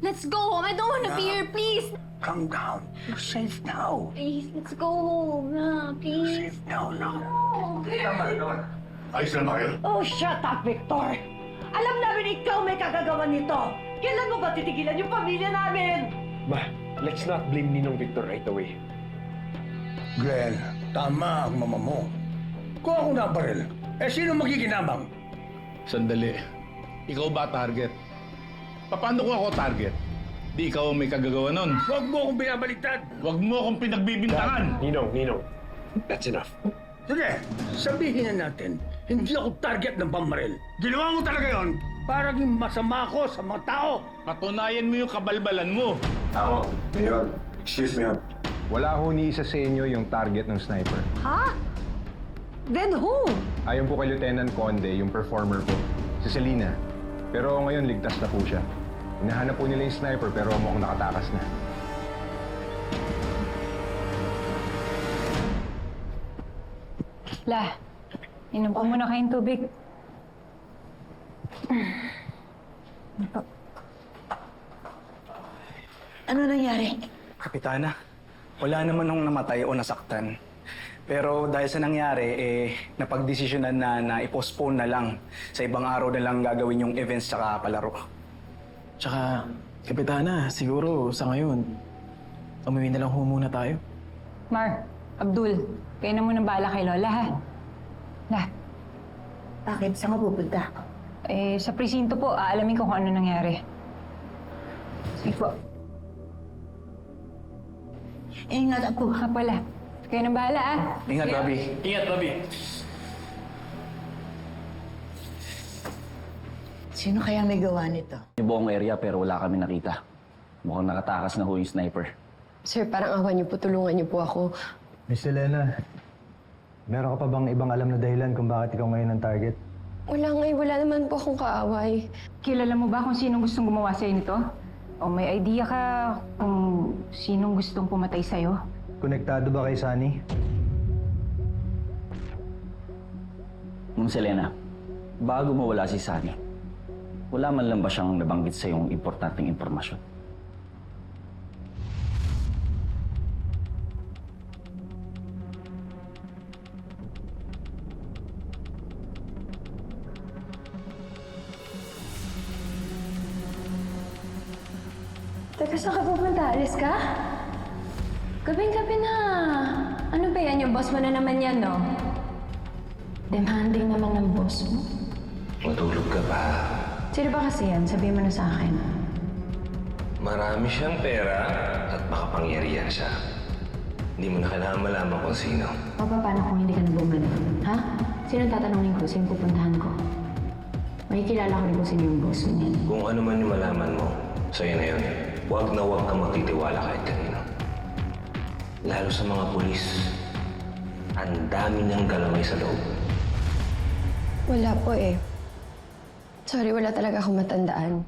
Let's go home. I don't want to be here, please. Calm down. You're safe now. Please, let's go home na, please. Safe now, no. Ayos lang ba kayo? Oh, shut up, Victor! Alam namin ikaw may kagagawa nito! Kailan mo ba titigilan yung pamilya namin? Ma, let's not blame Ninong Victor right away. Glenn, tama ang mama mo. Kung ako nabaril, sino makikinabang? Sandali. Ikaw ba target? Paano ko ako target? Di ikaw ang may kagagawa nun. Huwag mo akong binabaliktad. Huwag mo akong pinagbibintangan. Ninong. That's enough. Sige, sabihin na natin, hindi ako target ng pamaril. Ginawa mo talaga yon para maging masama ako sa mga tao. Patunayan mo yung kabalbalan mo. Ako, Mayor. Excuse me, wala ho ni isa sa inyo yung target ng sniper. Ha? Then who? Ayon po kay Lieutenant Conde, yung performer po, si Selena. Pero ngayon ligtas na po siya. Hinahanap po nila yung sniper pero mukhang nakatakas na. La, inom ko muna kayong tubig. Ano nangyari? Kapitana, wala naman nung namatay o nasaktan. Pero dahil sa nangyari, napagdesisyonan na i-postpone na lang. Sa ibang araw na lang gagawin yung events tsaka palaro. Tsaka, Kapitana, siguro sa ngayon, umuwi na lang ho muna tayo. Mar, Abdul, kayo na muna bala kay Lola, ha? La, Bakit? Saan ka pupunta? sa presinto po, aalamin ko kung ano nangyari. Sige po. Ingat ako. Ha pala. Kayo na bahala, ah. Ingat, Sige. Bobby. Ingat, Bobby! Sino kaya may gawa nito? Yung buong area pero wala kami nakita. Mukhang nakatakas na ho yung sniper. Sir, parang awa niyo po. Tulungan niyo po ako. Miss Elena, meron ka pa bang ibang alam na dahilan kung bakit ikaw ngayon ang target? Wala naman po akong kaaway. Kilala mo ba kung sinong gustong gumawa sa'yo nito? O may idea ka kung sinong gustong pumatay sa'yo? Konektado ba kay Sunny? Ma'am Selena, bago mawala si Sunny, wala man lang ba siyang nabanggit sa yung importanteng impormasyon? Teka, saan ka pupunta? Alis ka? Gabing-gabi na. Ano ba yan? Yung boss mo na naman yan, no? Demanding naman ng boss mo. Matulog ka pa. Sino ba kasi yan? Sabihin mo na sa akin. Marami siyang pera at makapangyarihan siya. Hindi mo na kailangan malaman kung sino. O paano kung hindi ka na bumalik? Ha? Sino tatanungin ko? Sino pupuntahan ko? Makikilala ko rin kung sino yung boss mo niyan. Kung ano man yung malaman mo, sa'yo na yun. Huwag na huwag kang magtitiwala kahit kanino. Lalo sa mga pulis. Ang dami niyang galamay sa loob. Wala po eh. Sorry, wala talaga akong matandaan.